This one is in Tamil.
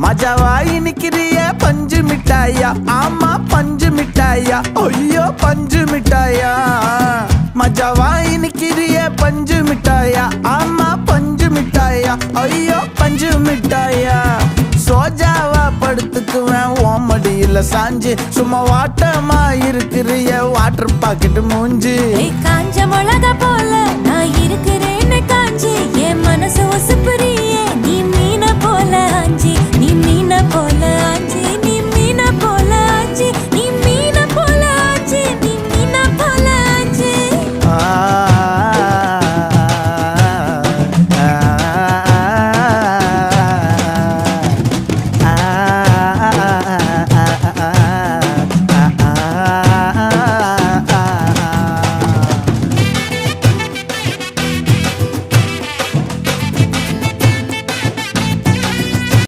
மஜாவா இனிக்கிறிய பஞ்சு மிட்டாயா, ஆமா பஞ்சு மிட்டாயா, ஐயோ பஞ்சு மிட்டாயா. மஜாவா இனிக்கிறிய பஞ்சு மிட்டாயா, ஆமா பஞ்சு மிட்டாயா, ஐயோ பஞ்சு மிட்டாயா. சோஜாவா படுத்துக்குவேன் ஓமடியில சாஞ்சு, சும்மா வாட்டமா இருக்கிறிய வாட்டர் பாக்கெட் மூஞ்சி. காஞ்ச மிளகா போல நான் இருக்கிறேன்னு காஞ்சி என் மனசு ஒசுப்புரி